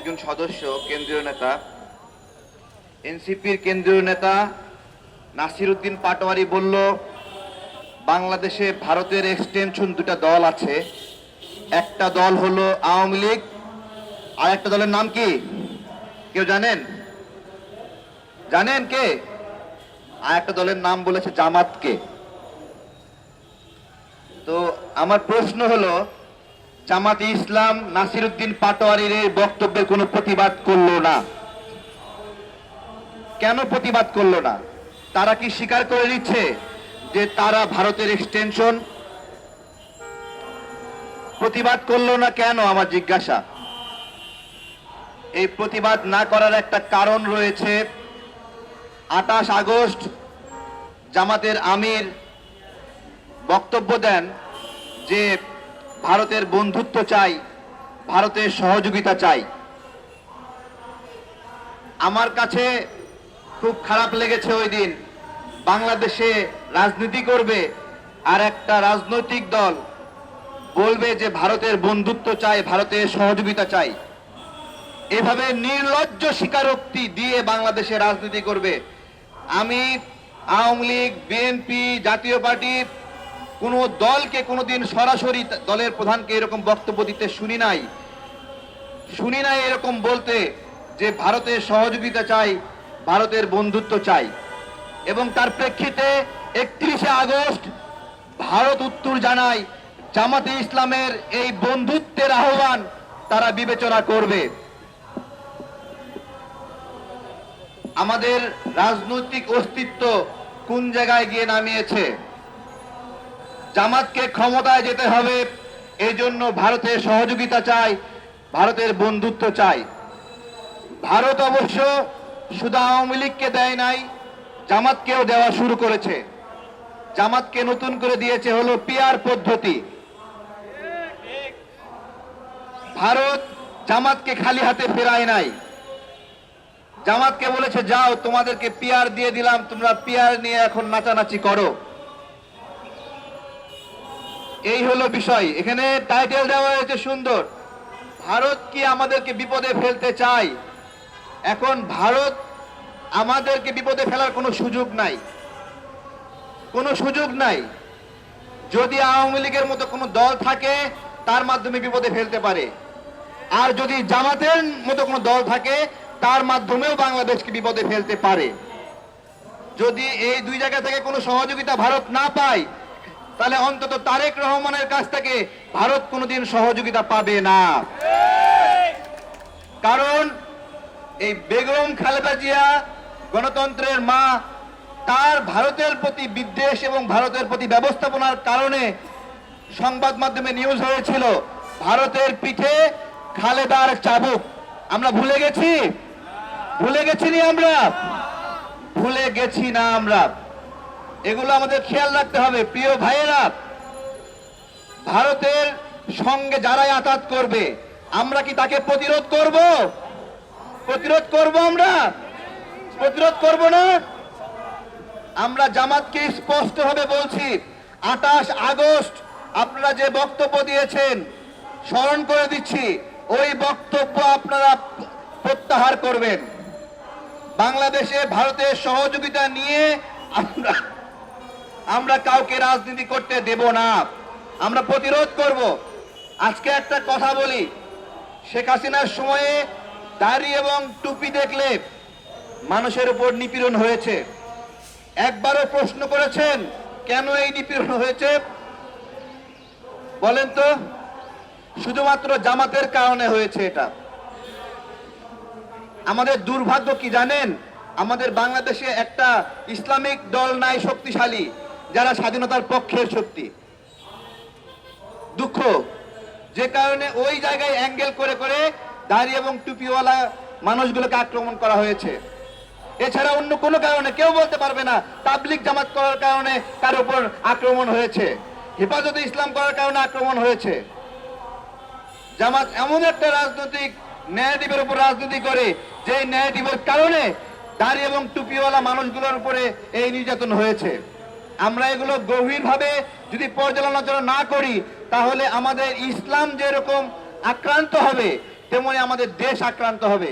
একজন সদস্য, কেন্দ্রীয় নেতা, এনসিপির কেন্দ্রীয় নেতা নাসির উদ্দিন পাটোয়ারি বলল বাংলাদেশে ভারতের এক্সটেনশন দুটা দল আছে, একটা দল হলো আওয়ামী লীগ, আর একটা দলের নাম কি কেউ জানেন? জানেন কে? আর একটা দলের নাম বলেছে জামাতকে। তো আমার প্রশ্ন হলো, জামাতে ইসলাম নাসির উদ্দিন পাটোয়ারির এই বক্তব্যের কোনো প্রতিবাদ করলো না, কেন প্রতিবাদ করলো না? তারা কি স্বীকার করে নিচ্ছে যে তারা ভারতের এক্সটেনশন? প্রতিবাদ করলো না কেন আমার জিজ্ঞাসা। এই প্রতিবাদ না করার একটা কারণ রয়েছে। 28 আগস্ট জামাতের আমির বক্তব্য দেন যে ভারতের বন্ধুত্ব চাই, ভারতের সহযোগিতা চাই। আমার কাছে খুব খারাপ লেগেছে ওই দিন বাংলাদেশে রাজনীতি করবে আর একটা রাজনৈতিক দল বলবে যে ভারতের বন্ধুত্ব চাই, ভারতের সহযোগিতা চাই। এভাবে নির্লজ্জ স্বীকারোক্তি দিয়ে বাংলাদেশে রাজনীতি করবে। আমি আওয়ামী লীগ, বিএনপি, জাতীয় পার্টি কোনো দলকে কোনোদিন সরাসরি দলের প্রধানকে এরকম বক্তব্য দিতে শুনি নাই এরকম বলতে যে ভারতের সহযোগিতা চাই, ভারতের বন্ধুত্ব চাই। এবং তার প্রেক্ষিতে 31শে আগস্ট ভারত উত্তর জানায় জামাতে ইসলামের এই বন্ধুত্বের আহ্বান তারা বিবেচনা করবে। আমাদের রাজনৈতিক অস্তিত্ব কোন জায়গায় গিয়ে নামিয়েছে? জামাতকে ক্ষমতায় যেতে হবে, এই জন্য ভারতের সহযোগিতা চাই, ভারতের বন্ধুত্ব চাই। ভারত অবশ্য শুধু আওয়ামী লীগকে দেয় নাই, জামাতকেও দেওয়া শুরু করেছে। জামাতকে নতুন করে দিয়েছে হলো পিআর পদ্ধতি। ভারত জামাতকে খালি হাতে ফেরায় নাই। জামাতকে বলেছে যাও, তোমাদেরকে পিআর দিয়ে দিলাম, তোমরা পিআর নিয়ে এখন নাচানাচি করো। এই হলো বিষয়। এখানে টাইটেল দেওয়া হয়েছে সুন্দর, ভারত কি আমাদেরকে বিপদে ফেলতে চায়? এখন ভারত আমাদেরকে বিপদে ফেলার কোনো সুযোগ নাই, কোনো সুযোগ নাই। যদি আওয়ামী লীগের মতো কোনো দল থাকে তার মাধ্যমে বিপদে ফেলতে পারে, আর যদি জামাতের মতো কোনো দল থাকে তার মাধ্যমেও বাংলাদেশকে বিপদে ফেলতে পারে। যদি এই দুই জায়গা থেকে কোনো সহযোগিতা ভারত না পায়, তাহলে অন্তত তারেক রহমানের কাছ থেকে ভারত কোনোদিন সহযোগিতা পাবে না। কারণ এই বেগম খালেদা জিয়া গণতন্ত্রের মা, তার ভারতের প্রতি বিদ্বেষ এবং ভারতের প্রতি ব্যবস্থাপনার কারণে সংবাদ মাধ্যমে নিউজ হয়েছিল ভারতের পিঠে খালেদার চাবুক। আমরা ভুলে গেছি? ভুলে গেছি না আমরা? ভুলে গেছি না আমরা? এগুলো আমাদের খেয়াল রাখতে হবে। প্রিয় ভাইয়েরা, ভারতের সঙ্গে যারাই আঘাত করবে আমরা কি তাকে প্রতিরোধ করব? প্রতিরোধ করব? আমরা প্রতিরোধ করব না? আমরা জামাতকে স্পষ্টভাবে বলছি, 28 আগস্ট আপনারা যে বক্তব্য দিয়েছেন, স্মরণ করে দিচ্ছি, ওই বক্তব্য আপনারা প্রত্যাহার করবেন। বাংলাদেশে ভারতের সহযোগিতা নিয়ে আমরা কাউকে রাজনীতি করতে দেব না, আমরা প্রতিরোধ করব। আজকে একটা কথা বলি, শেখ হাসিনার সময়ে দাড়ি এবং টুপি দেখলে মানুষের উপর নিপীড়ন হয়েছে। একবারও প্রশ্ন করেছেন কেন এই নিপীড়ন হয়েছে? বলেন তো? শুধুমাত্র জামাতের কারণে হয়েছে এটা। আমাদের দুর্ভাগ্য কি জানেন? আমাদের বাংলাদেশে একটা ইসলামিক দল নাই শক্তিশালী, যারা স্বাধীনতার পক্ষের শক্তি। দুঃখ, যে কারণে ওই জায়গায় অ্যাঙ্গেল করে করে দাড়ি এবং টুপিওয়ালা মানুষগুলোকে আক্রমণ করা হয়েছে। এছাড়া অন্য কোনো কারণে কেউ বলতে পারবে না তাবলিগ জামাত করার কারণে কার উপর আক্রমণ হয়েছে, হেফাজতে ইসলাম করার কারণে আক্রমণ হয়েছে। জামাত এমন একটা রাজনৈতিক ন্যারেটিভের উপর রাজনীতি করে যে ন্যারেটিভের কারণে দাড়ি এবং টুপিওয়ালা মানুষগুলোর উপরে এই নির্যাতন হয়েছে। আমরা এগুলো গভীরভাবে যদি পর্যালোচনা না করি, তাহলে আমাদের ইসলাম যেরকম আক্রান্ত হবে, তেমনি আমাদের দেশ আক্রান্ত হবে।